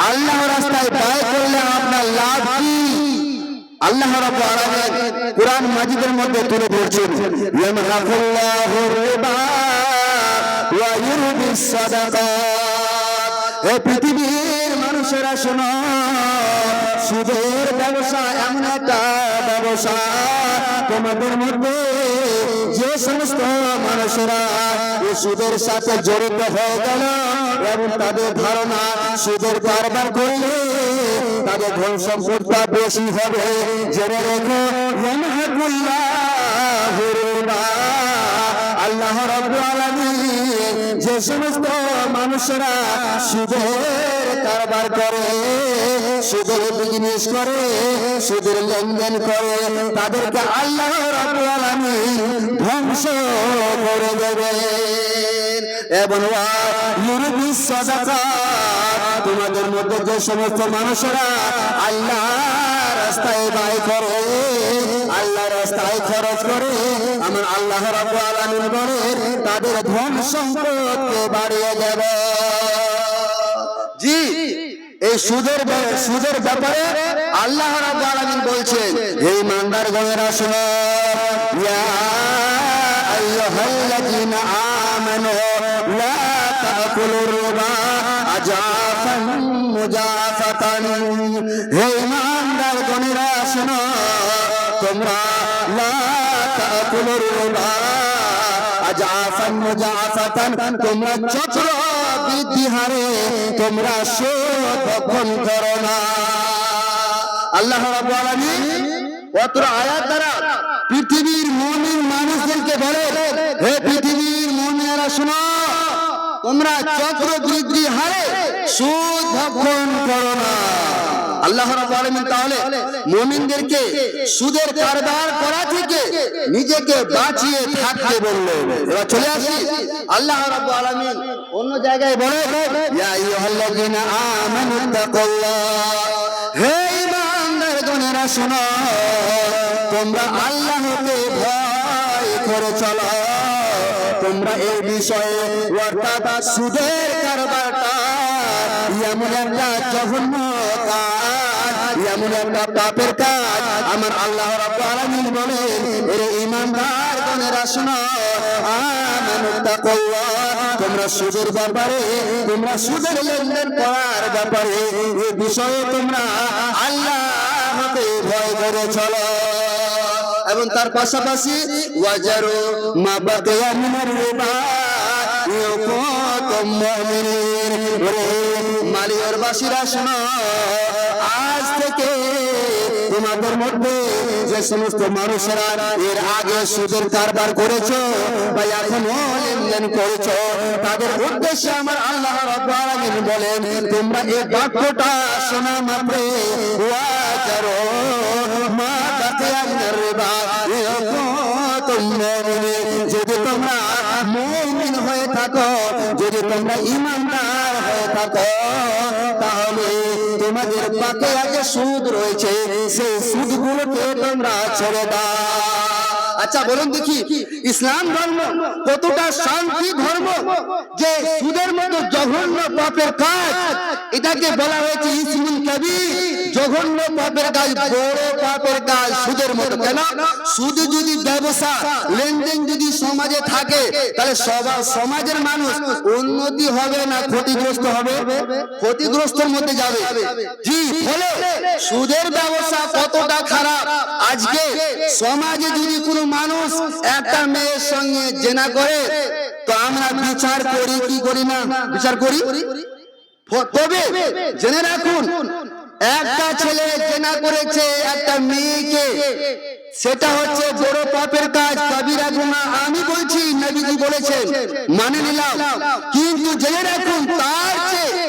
আল্লাহর রাস্তায় ব্যয় করলে আপনার লাভ কি আল্লাহ রাব্বুল আলামিন কুরআন মাজিদের মধ্যে তুলে ধরছেন ইয়ামহাকুল্লাহু রিবা ওয়া ইউরবিস সাদাকাত এই পৃথিবীর মানুষেরা শোনো সুদের ব্যবসা এমন একটা ব্যবসা তোমাদের মধ্যে যে সমস্ত মানুষেরা এই সুদের সাথে জড়িত হয়ে গেল এবং তাদের ধারণা সুদের কারবার করলে তাদের ধন সম্পদটা বেশি হবে জেনে রেখো আল্লাহ রাব্বুল আলামিন যে সমস্ত মানুষেরা সুদের কারবার করে সুদের বিজনেস করে সুদের লেনদেন করে তাদেরকে আল্লাহ রাব্বুল আলামিন ধ্বংস করে দেবেন এবং ইউরবিস সাদাকাত তোমাদের মধ্যে যে সমস্ত মানুষেরা আল্লাহর রাস্তায় ব্যয় করে আল্লাহর রাস্তায় খরচ করে আমার আল্লাহ রাব্বুল আলামিন বলেন তাদের ধন সম্পদকে বাড়িয়ে দেবে জি এই সুদের ব্যাপারে আল্লাহ রাব্বুল আলামিন বলছেন হে ইমানদারগণেরা শুনো ইয়া আইয়ুহাল্লাযীনা আমানু লা তাকুলুর রিবা আজাফান মুজাফাতান হে ইমানদারগণেরা শুনো তোমরা লা তাকুলুর রিবা আজাফান মুজাফাতান তোমরা চক্র বৃদ্ধি হারে তোমরা সুদ ভক্ষণ করো না আল্লাহ রাব্বুল আলামিন অত্র আয়াত দ্বারা পৃথিবীর মুমিন মানুষদেরকে বলে হে পৃথিবীর মুমিনেরা শুনো তোমরা চক্রবৃদ্ধি হারে সুদ ভক্ষণ করো না। আল্লাহ রাব্বুল আলামিন তাহলে মুমিনদেরকে সুদের কারবার করা থেকে নিজেকে বাঁচিয়ে থাকতে বললেন। এবার চলে আসি আল্লাহ রাব্বুল আলামিন অন্য জায়গায় বলে, ইয়া আইয়ুহাল্লাযীনা আমানু তাকুল্লাহ, হে ঈমানদারগণেরা শোনো, তোমরা আল্লাহকে ভয় করে চলো। তোমরা এই বিষয়ে অর্থাৎ সুদের কারবারটা এমন একটা জঘন্য কাজ, এমন একটা পাপের কাজ, আমার আল্লাহ রাব্বুল আলামিন বলেন, এ ঈমানদারগণেরা শোনো, আমানু তাকুল্লাহ, তোমরা সুদের ব্যাপারে, তোমরা সুদের লেনদেন করার ব্যাপারে এই বিষয়ে তোমরা আল্লাহকে ভয় করে চলো। এবং তার পাশাপাশি ওয়াজারু মা বাকিয়া মিনার রিবা ইন কুনতুম মুমিনিন, মালিয়ার বাসীরা শোনো, আজ থেকে তোমাদের মধ্যে যে সমস্ত মানুষেরা এর আগে সুদের কারবার করেছো বা এখনো লেনদেন করেছো, তাদের উদ্দেশ্যে আমার আল্লাহ রাব্বুল আলামিন বলেন, তোমরা এই বাক্যটা শোনা মাত্র ওয়াজারু মা বাকিয়া মিনার রিবা ইন কুনতুম মুমিনিন, যদি তোমরা মুমিন হয়ে থাকো, যদি তোমরা ঈমানদার হয়ে থাকো, তাহলে তোমাদের বাকিয়া যে সুদ রয়েছে সেই সুদগুলোকে তোমরা ছেড়ে দাও। আচ্ছা বলুন দেখি, ইসলাম ধর্ম কতটা শান্তি ধর্ম যে সুদের মতো জঘন্য পাপের কাজ, এটাকে বলা হয়েছে ইসমুল কাবীর, জঘন্য পাপের কাজ, বড় পাপের কাজ সুদের মতো। কেন? সুদ যদি ব্যবসা লেনদেন যদি সমাজে থাকে, তাহলে সমাজের মানুষ উন্নতি হবে না ক্ষতিগ্রস্ত হবে? ক্ষতিগ্রস্তের মধ্যে যাবে। জি, ফলে সুদের ব্যবসা কতটা খারাপ। আজকে সমাজে যদি কোনো মানুষ একটা মেয়ের সঙ্গে জেনা করে, তো আমরা বিচার করি কি করি না? বিচার করি। তবে জেনে রাখুন, একটা ছেলে জেনা করেছে একটা মেয়েকে, সেটা হচ্ছে বড় পাপের কাজ, কাবিরা গুনাহ। আমি বলছি, নবীজি বলেছেন, মানে নিলাম, কিন্তু জেনে রাখুন তার চেয়ে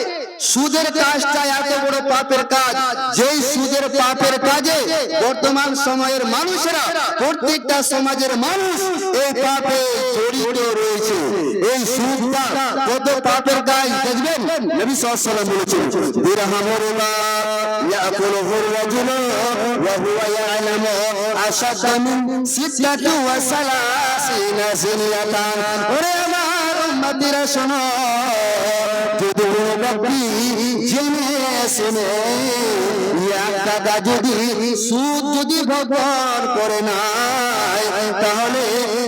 সুদের কাজটা এত বড় পাপের কাজ, যেই সুদের পাপের কাজে বর্তমান সময়ের মানুষেরা, প্রত্যেকটা সমাজের মানুষ এই পাপে জড়িত রয়েছে। এই সুদটা কত পাপের কাজ দেখবেন, নবী সাল্লাল্লাহু আলাইহি ওয়াসাল্লাম বলেছেন, দিরহামুর রিবা ইয়াকুলুহুর রাজুলু ওয়া হুয়া ইয়ালামু আশাদ্দা মিন সিত্তাতি ওয়া সালাসিনা জিনিয়াতান। ওরে আমার উম্মতিরা শোনো, যদি ব্যক্তি জেনে শুনে এক টাকা যদি সুদ যদি ভোগ করে না, তাহলে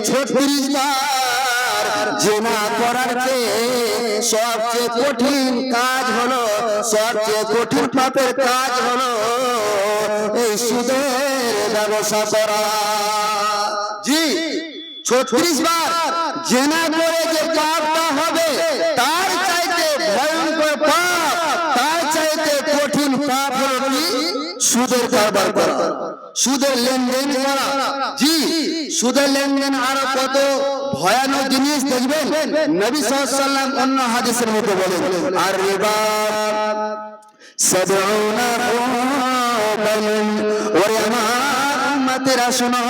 36 বার জেনা করার চেয়ে সবচেয়ে কঠিন কাজ হলো, সবচেয়ে কঠিন পাপের কাজ হলো এই সুদের ব্যবসা করা। জি, 36 বার জেনা করে যে পাপটা হবে, তার চাইতে ভয়ঙ্কর পাপ, তার চাইতে কঠিন পাপ হলো কি? সুদের কারবার করা, সুদের লেনদেন করা। জি, সুদের লেনদেন আরো কত ভয়ানক জিনিস দেখবেন, নবী সাল্লাল্লাহু আলাইহি ওয়াসাল্লাম অন্য হাদিসের মধ্যে বলেন, আর রিবা সাবউনা রুবান। ওরে আমার উম্মতেরা শোনো,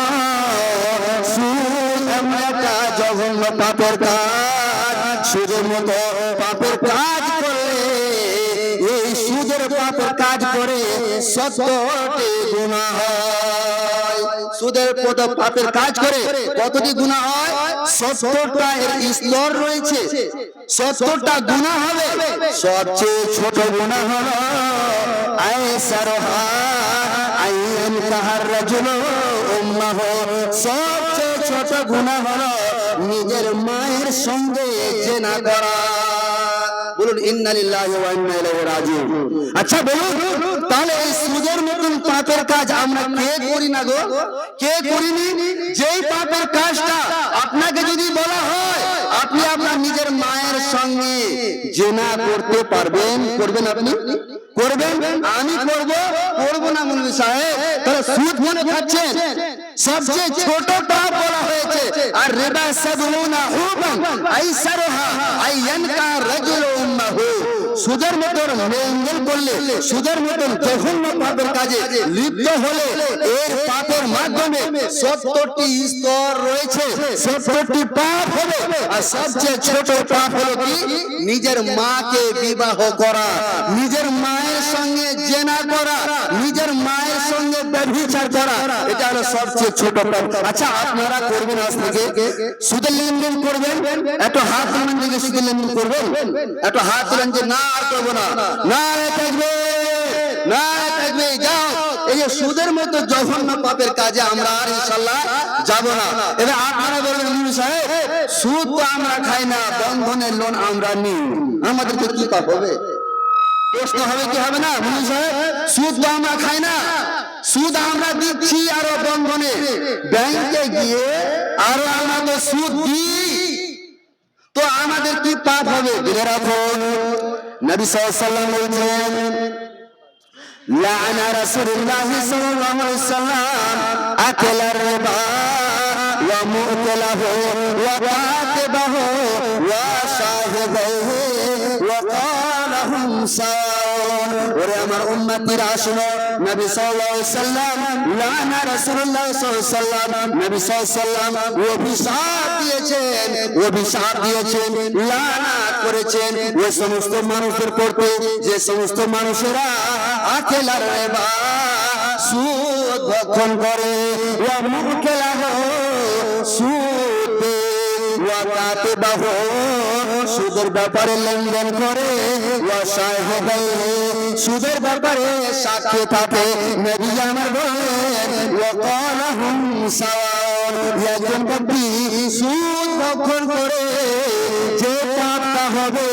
সুদ এমন একটা জঘন্য পাপের কাজ, সুদের মতো পাপের কাজ করে, এই সুদের পাপের কাজ করে 70টি গুনাহ হয়। সুদের মতো পাপের কাজ করে কতটি গুনাহ হয়? 70টা এর স্তর রয়েছে, 70টা গুনাহ হবে। সবচেয়ে ছোট গুনাহ হলো আইসারহা আইয়ান তাহার রাজুলু উম্মাহু। সবচেয়ে ছোট গুনাহ হলো নিজের মায়ের সঙ্গে জিনা করা। বলুন ইন্না লিল্লাহি ওয়া ইন্না ইলাইহি রাজিউন। আচ্ছা বলুন, তাহলে এই সুদের মতন পাপের কাজ আমরা কে করি না গো? কে করিনি? যেই পাপের কাজটা আপনাকে যদি বলা হয় আপনি আপনার নিজের মায়ের সঙ্গে জিনা করতে পারবেন, করবেন? আপনি করবেন, আমি করব, করব না মৌলভী সাহেব। তাহলে সুদ মনে খাচ্ছেন, সবচেয়ে ছোট পাপ বলা হয়েছে। আর রিবা সাবউনা হুবান আইসারুহা আইয়ানকা রাজুল উম্মাহু, সুদের মতন লেনদেন করলে, সুদের মতন জঘন্য পাপের কাজে লিপ্ত হলে এর পাপের মাধ্যমে 70টি স্তর রয়েছে, 70টি পাপ হবে। আর সবচেয়ে ছোট পাপ হলো কি? নিজের মাকে বিবাহ করা, নিজের মায়ের সঙ্গে জেনা করা, নিজের মায়ের সঙ্গে ব্যভিচার করা, এটা হলো সবচেয়ে ছোট পাপ। আচ্ছা, আপনারা করবেন আজ থেকে সুদের লেনদেন করবেন? একটু হাত তুলেন যে সুদের লেনদেন করবেন, একটু হাত তুলেন যে না আর করবো না। না থাকবে, না থাকবে, যাও। এই যে সুদের মতো জঘন্য পাপের কাজে আমরা আর ইনশাআল্লাহ যাব না। এবার আপনারা বলবেন মুফতি সাহেব, সুদ তো আমরা খাই না, বন্ধনের লোন আমরা নিই, আমাদেরকে কি পাপ হবে? প্রশ্ন হবে কি হবে না মুফতি সাহেব? সুদ তো আমরা খাই না, সুদ আমরা দিচ্ছি আরো বন্ধনে, ব্যাংকে গিয়ে আরো আমরা তো সুদ দিই, তো আমাদের কি পাপ হবে? জেনে রাখুন, নবী সাল্লাল্লাহু আলাইহি ওয়াসাল্লাম বলেছেন, লাআনা রাসূলুল্লাহ সাল্লাল্লাহু আলাইহি ওয়াসাল্লাম আকালার রিবা ওয়া মু'তালাহু ওয়া কাতিবাহু ওয়া শাহিদাহু ওয়া ক্বালাহুম সাওয়ান। ওরে আমার উম্মতিরা শুনো, নবী সাল্লাল্লাহু আলাইহি ওয়াসাল্লাম, লাআনা রাসূলুল্লাহ সাল্লাল্লাহু আলাইহি ওয়াসাল্লাম, নবী সাল্লাল্লাহু আলাইহি ওয়াসাল্লাম অভিশাপ দিয়েছেন, অভিশাপ দিয়েছেন, লানাত করেছেন ওই সমস্ত মানুষের প্রতি যে সমস্ত মানুষেরা আকেলার রিবা, সুদ ভক্ষণ করে, ওয়া মুকেলাহু, সুদ দেয়, ওয়া কাতিবাহু, সুদের ব্যাপারে লেনদেন করে, ওয়া শাহিদাহু, সুদের ব্যাপারে সাক্ষী থাকে। নবী আমার বলেন, ওয়া ক্বালাহুম সাওয়ান, একজন ব্যক্তি সুদ ভক্ষণ করে যে পাপটা হবে,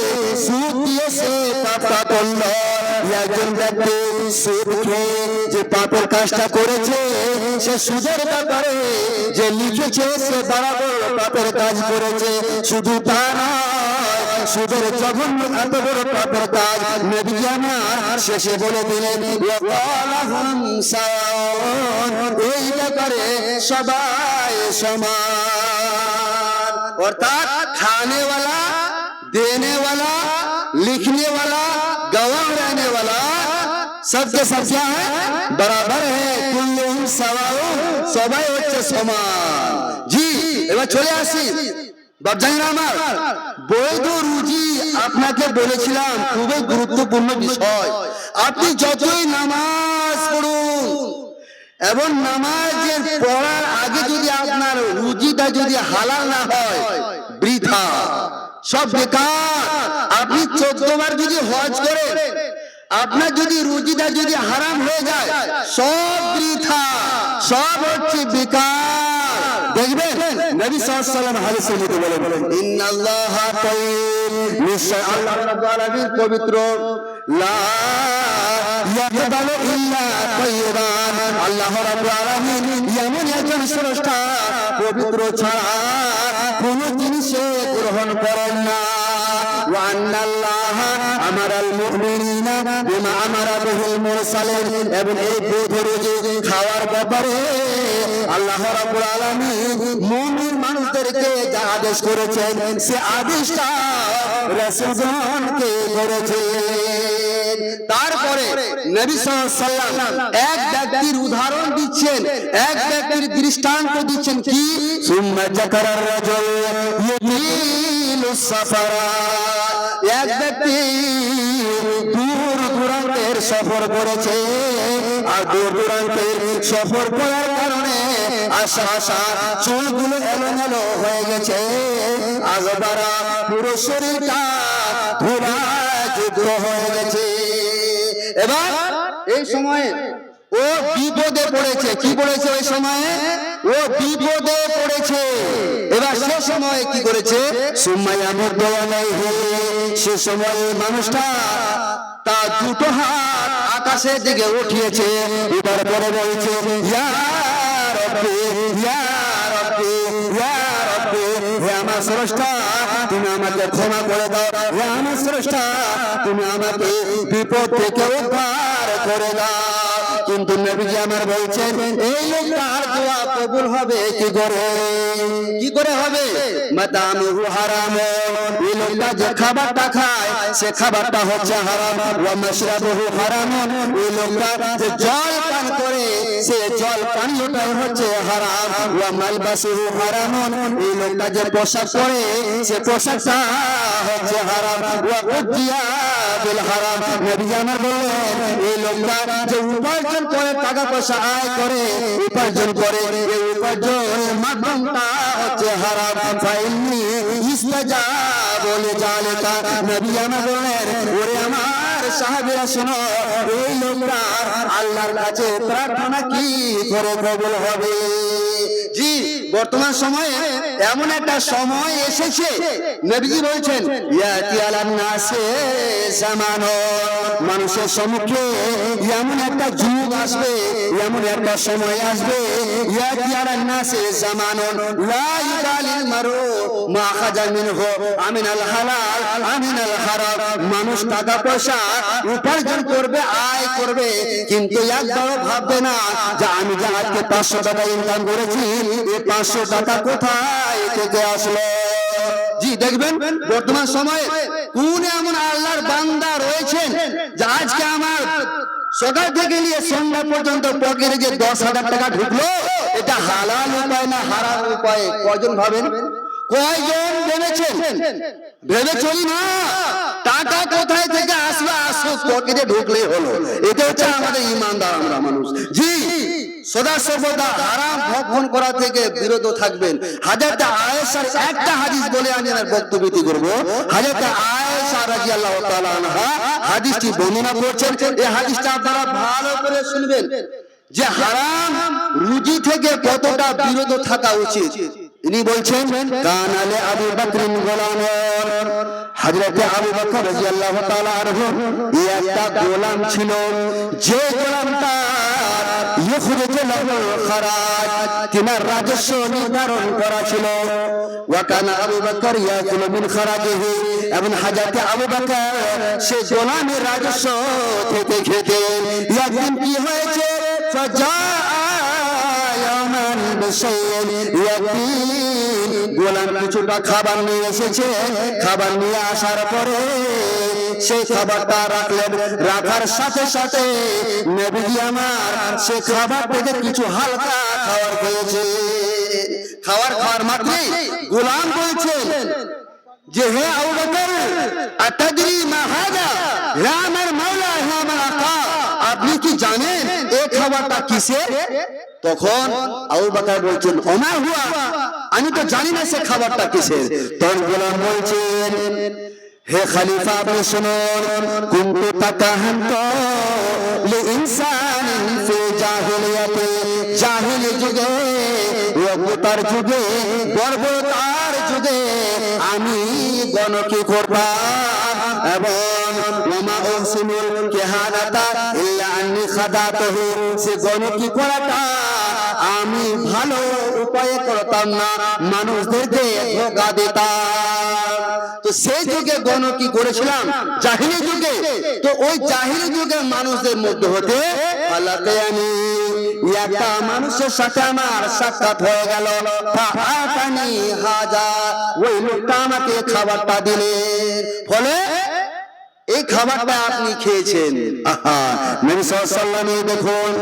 সুদ দিয়ে সে পাপটা করল। একজন ব্যক্তি সুদ খেয়ে যে পাপের কাজটা করেছে, সে সুদের ব্যাপারে যে লিখেছে সে বরাবর পাপের কাজ করেছে। শুধু তা নয়, সুদের জঘন্য এত বড় পাপের কাজ নবী আমার শেষে বলে দিলেন, ওয়া ক্বালাহুম সাওয়ান, এই ব্যাপারে সবাই সমান। অর্থাৎ खाने वाला, देने वाला, लिखने वाला, गवाह रहने वाला, सबके सब क्या है? बराबर है। कुल्लुहुम सवाउन, সবাই হচ্ছে সমান। জি, এবার চলে আসি বাপজানেরা আমার, বৈধ রুজি আপনাকে বলেছিলাম খুবই গুরুত্বপূর্ণ বিষয়। আপনি যতই নামাজ পড়ুন এবং নামাজের পড়ার আগে যদি আপনার রুজিটা যদি হালাল না হয়, বৃথা, সব বেকার। আপনি 14 বার যদি হজ করেন, আপনার যদি রুজিটা যদি হারাম হয়ে যায়, সব বৃথা, সব হচ্ছে বেকার। দেখবেন নবী সাল্লাল্লাহু আলাইহি ওয়াসাল্লাম হাদিসে লিখে বলেন, ইন্নাল্লাহা তাইয়্যিব, নিশ্চয় আল্লাহ রাব্বুল আলামিন পবিত্র, লা ইয়াকবালু ইল্লা তাইয়্যিবান, আল্লাহ রাব্বুল আলামিন এমন একজন স্রষ্টা, পবিত্র ছাড়া কোন জিনিসে গ্রহণ করেন না। ওয়া আন্নাল্লাহা আমারাল মুমিনিনা বিমা আমারা বিহিল মুরসালিন, এবং এই বৈধ রুজি খাওয়ার ব্যাপারে আল্লাহ রাব্বুল আলামিন মুমিন মানুষদেরকে যা আদেশ করেছেন, সে আদেশটা রাসূলগণকে করেছেন। তারপরে নবী সাল্লাল্লাহু আলাইহি ওয়াসাল্লাম এক ব্যক্তির উদাহরণ দিচ্ছেন, এক ব্যক্তির দৃষ্টান্ত দিচ্ছেন, কি? সুম্মা যাকারার রাজুল ইউতিলুস সাফারা, এক ব্যক্তি দূর দূরান্তের সফর করেছে, আর দূর দূরান্তের সফর করার কারণে আশা চুলগুলো এলোমেলো হয়ে গেছে, আগবারা পুরো শরীরটা ধুলাযুক্ত হয়ে গেছে। এবার এই সময়ে ও বিপদে পড়েছে। কি পড়েছে? ওই সময়ে ও বিপদে পড়েছে। এবার সে সময় কি করেছে? সুম্মায়া মুরদালাইহি, সে সময় মানুষটা তার দুটো হাত আকাশের দিকে উঠিয়েছে, এবার পরে বলছে, ইয়া রাব্বি, ইয়া রাব্বি, ইয়া রাব্বি, হে আমার স্রষ্টা, তুমি আমাকে ক্ষমা করে দাও, হে আমার স্রষ্টা তুমি আমাকে বিপদ থেকে উদ্ধার করে দাও। কিন্তু নবীজি আমার বলছেন এই লোকটার দোয়া কবুল হবে কি করে হবে? মাতামুহু হারাম, এই লোকটা যে খাবারটা খায় সে খাবারটা হচ্ছে হারাম। ওয়া মাশরাবুহু হারাম, এই লোকটা যে জল পান করে সে জল পানীয়টাই হচ্ছে হারাম। ওয়া মালবাসুহু হারাম, এই লোকটা যে পোশাক পরে সে পোশাকটা হচ্ছে হারাম। ওয়া উজিয়া বিল হারাম, নবী আমার বললেন এই লোকটা যে উপার্জন করে টাকা পয়সা আয় করে উপার্জন করে এই উপার্জনের মাধ্যমটা হচ্ছে হারাম। ফাইন্নি ইস্তাজাবু লিজালিকা, নবী আমার বললেন ওরে আমার সাহাবীরা শোনো, এই লোকটা আল্লাহর কাছে প্রার্থনা কি করে কবুল হবে? জি, বর্তমান সময়ে এমন একটা সময় এসেছে, নবীজি বলছেন ইয়াতি আলান নাসে জামানো, মানুষের সম্মুখে এমন একটা যুগ আসবে, এমন একটা সময় আসবে, ইয়াতি আলান নাসে জামানো লা ইবালিল মারু মা খাজা মিনহু আমিনাল হালাল আমিনাল হারাম, মানুষ টাকা পয়সা উপার্জন করবে আয় করবে কিন্তু একবারও ভাববে না যে আমি যে আজকে 500 টাকা ইনকাম করেছি এই 500 টাকা কোথায় থেকে আসলো। জি, দেখবেন বর্তমান সময়ে কোন এমন আল্লাহর বান্দা রয়েছেন যে আজকে আমার সকাল থেকে নিয়ে সন্ধ্যা পর্যন্ত পকেটে যে 10,000 টাকা ঢুকলো এটা হালাল উপায় না হারাম উপায়ে? কয়জন ভাবেন? কয়জন ভেবেছেন? ভেবে চলি না টাকা কোথায় থেকে আসবে, আসুক পকেটে ঢুকলেই হলো। এটা হচ্ছে আমাদের ইমানদার আমরা মানুষ। জি, সদা সর্বদা হারাম ভক্ষণ করা থেকে বিরত থাকবেন। হযরত আয়েশার একটা হাদিস বলে আমি আমার বক্তব্য করব। হযরত আয়েশা রাদিয়াল্লাহু তাআলা আনহা হাদিসটি বর্ণনা করছেন। এই হাদিসটা আপনারা ভালো করে শুনবেন যে হারাম রুজি থেকে কতটা বিরত থাকা উচিত। ইনি বলছেন কানালে আবু বকরিন গোলাম, হযরত আবু বকর রাদিয়াল্লাহু তাআলা আনহু একটা গোলাম ছিল, যে গোলামটা ইখরিজু লাহুল খরাজ, তিনার রাজস্ব নির্ধারণ করা ছিল। ওয়া কানা আবু বকর ইয়াকুলু মিন খরাজিহি, এবং হযরত আবু বকর সে গোলামের রাজস্ব থেকে খেতেন। একদিন কি হয়েছে? ফাজা ইয়ামান বিশাইইন ইয়াতিন, গোলাম কিছুটা খাবার নিয়ে এসেছে। খাবার নিয়ে আসার পরে সেই খাবারটা রাখলেন, রাখার সাথে সাথে নবীজি আমার সে খাবার থেকে কিছু হালকা খাবার খেয়েছে। খাওয়ার মাত্রই গোলাম বলছেন যে হে আবু বকর আতাদরি মা হাযা, হে আমার মাওলা, হে আমার আকা, আপনি কি জানেন এই খাবারটা কিসের? তখন আবু বকর বলছেন ওমা হুয়া, আমি তো জানি না সে খাবারটা কিসের। তখন গোলাম বলছেন হে খলিফা আপনি শুনুন, কুনতু তাকাহান্তু লি ইনসানিন ফি জাহিলিয়াতি, জাহিলি যুগে অজ্ঞতার যুগে বর্বরতার যুগে আমি গণকি করতাম, এবং ওমা উহসিনুল কিহানাতা ইল্লা আন্নী খাদাতুহু, সে গণকি করাটা আমি ভালো উপায়ে করতাম না, মানুষদেরকে ধোঁকা দিতাম। তো সেই যুগে গণকি করেছিলাম জাহিলি যুগে। তো ওই জাহিলি যুগের মানুষদের মধ্যে হতে ফালাকায়ানি, একটা মানুষের সাথে আমার সাক্ষাৎ হয়ে গেল। ফাআতানি হাজা, ওই লোকটা আমাকে খাবারটা দিলেন, ফলে এই খাবারটা আপনি খেয়েছেন। আহা, নবী সাল্লাল্লাহু আলাইহি ওয়াসাল্লাম দেখুন,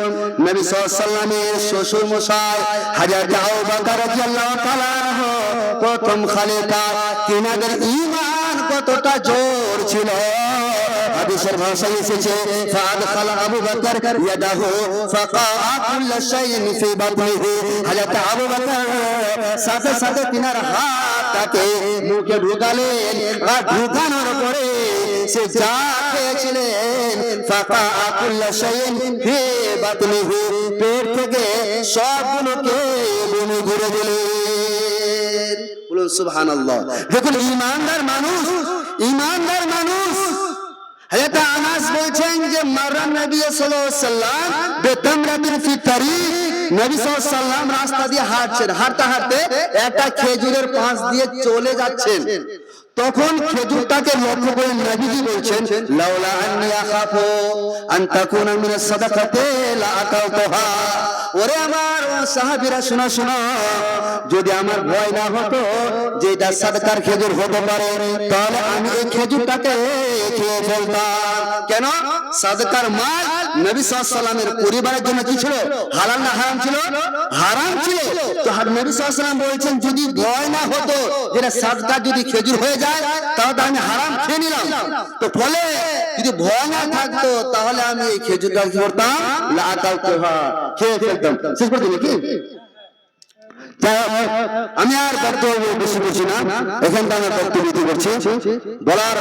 নবী সাল্লাল্লাহু আলাইহি ওয়াসাল্লামের শ্বশুর মশাই হযরত আবু বকর রাদিয়াল্লাহু তাআলা আনহু প্রথম খলিফা, তিনাদের ঈমান কতটা জোর ছিল। হাদিসের ভাষায় এসেছে ফাদখালা আবু বকর ইয়াদাহু ফাকাআ কুল্লু শাইইন ফি বাতনিহি, হযরত আবু বকর সাথে সাথে তিনার হাতটাকে মুখে ঢুকালেন, আর ঢুকানোর পরে সে যা খেয়েছিলেন ফাকাআ কুল্লু শাইইন ফি বাতনিহি, পেট থেকে সবগুলোকে বমি করে দিলেন। বলুন সুবহানাল্লাহ। দেখুন ইমানদার মানুষ, ইমানদার মানুষ। হযরত আনাস বলছেন যে মাররা নবী সাল্লাল্লাহু আলাইহি ওয়াসাল্লাম বিতামরাতিন ফি তারিক, নবী সাল্লাল্লাহু আলাইহি ওয়াসাল্লাম রাস্তা দিয়ে হাঁটছেন, হাঁটতে হাঁটতে একটা খেজুরের পাশ দিয়ে চলে যাচ্ছেন। তখন খেজুরটাকে লক্ষ্য করে নবীজি বলছেন, লাউলা আন্নী আখাফু আন তাকুনা মিনাস সাদাকাতি লা আকালতুহা। ওরে আমার সাহাবীরা শোনো শোনো, যদি আমার ভয় না হতো যে এটা সাদকার খেজুর হতে পারে, তাহলে আমি এই খেজুরটাকে খেয়ে ফেলতাম। কেন? সাদকার মাল নবী সাল্লাল্লাহু আলাইহি ওয়াসাল্লামের পরিবারের জন্য কি ছিল? হালাল না হারাম ছিল? হারাম ছিল। তো নবী সাল্লাল্লাহু আলাইহি ওয়াসাল্লাম বলেছেন, যদি ভয় না হতো যেটা সাদকা যদি খেজুর হয়ে যায়, তাহলে আমি হারাম খেয়ে নিলাম। তো ফলে যদি ভয় না থাকতো তাহলে আমি এই খেজুরটা কি করতাম? লা আকালতুহা, খেয়ে ফেলতাম। শেষ পর্যন্ত কি আমি আর বক্তব্য বেশি করছি না, এখান থেকে আমার বক্তব্য দিতে করছি। বলার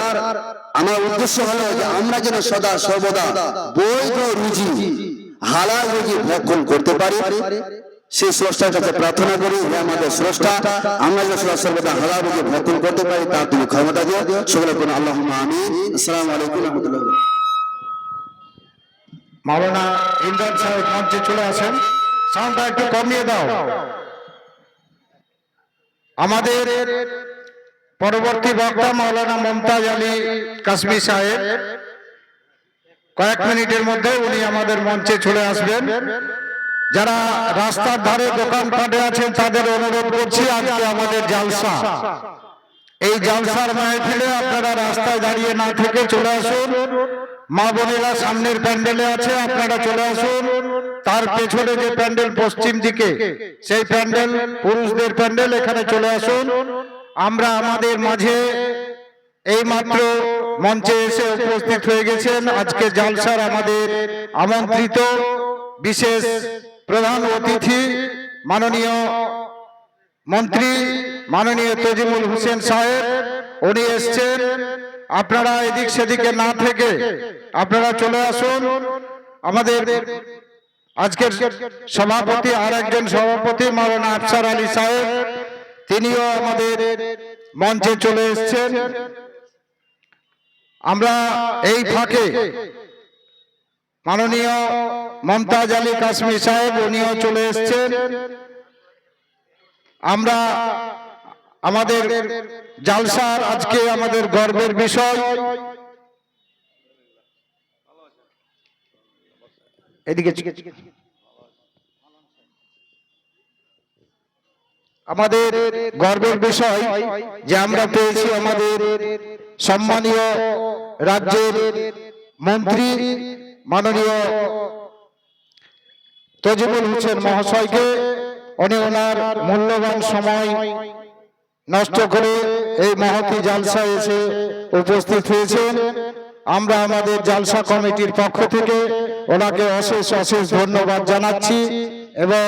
আমার উদ্দেশ্য হলো যে আমরা যেন সদা সর্বদা বৈধ রুজি, হালাল রুজি ভক্ষণ করতে পারি, সেই স্রষ্টার কাছে প্রার্থনা করি, হে আমাদের স্রষ্টা, আমরা যেন সদা সর্বদা হালাল রুজি ভক্ষণ করতে পারি, তার তুমি ক্ষমতা দিও। সকলে বলুন আল্লাহুম্মা আমিন। আসসালামু আলাইকুম ওয়া রাহমাতুল্লাহ। মাওলানা ইমরান সাহেব মঞ্চে চলে আসেন, সাউন্ডটা একটু কমিয়ে দাও। আমাদের পরবর্তী বক্তা মাওলানা মুমতাজ আলী কাশ্মীর সাহেব, কয়েক মিনিটের মধ্যে উনি আমাদের মঞ্চে চলে আসবেন। যারা রাস্তার ধারে দোকানপাটে আছেন তাদের অনুরোধ করছি, আজকে আমাদের জালসা, এই জালসার মাহফিলে আপনারা রাস্তায় দাঁড়িয়ে না থেকে চলে আসুন। মা বোনেরা সামনের প্যান্ডেলে আছে, আপনারা চলে আসুন। তার পেছনে যে প্যান্ডেল পশ্চিম দিকে, সেই প্যান্ডেল পুরুষদের প্যান্ডেল, এখানে চলে আসুন। আমরা আমাদের মাঝে এই মাত্র মঞ্চে এসে উপস্থিত হয়ে গেছেন আজকে জালসার আমাদের আমন্ত্রিত বিশেষ প্রধান অতিথি মাননীয় মন্ত্রী মাননীয় তজিমুল হোসেন সাহেব, উনি এসছেন। আপনারা এদিক সেদিকে না থেকে আপনারা চলে আসুন। আমাদের আজকের সভাপতি, আর একজন সভাপতি মাওলানা আফসার আলী সাহেব, তিনিও আমাদের মঞ্চে চলে এসছেন। আমরা এই ফাঁকে মাননীয় মুমতাজ আলী কাশ্মীর সাহেব, উনিও চলে এসছেন। আমরা আমাদের জালসার আজকে আমাদের গর্বের বিষয়, এদিকে আমাদের গর্বের বিষয় যে আমরা পেয়েছি আমাদের সম্মানীয় রাজ্যের মন্ত্রী মাননীয় তজিমুল হোসেন মহাশয়কে। উনি ওনার মূল্যবান সময় নষ্ট করে এই মহতী জালসায় এসে উপস্থিত হয়েছেন। আমরা আমাদের জালসা কমিটির পক্ষ থেকে ওনাকে অশেষ অশেষ ধন্যবাদ জানাচ্ছি এবং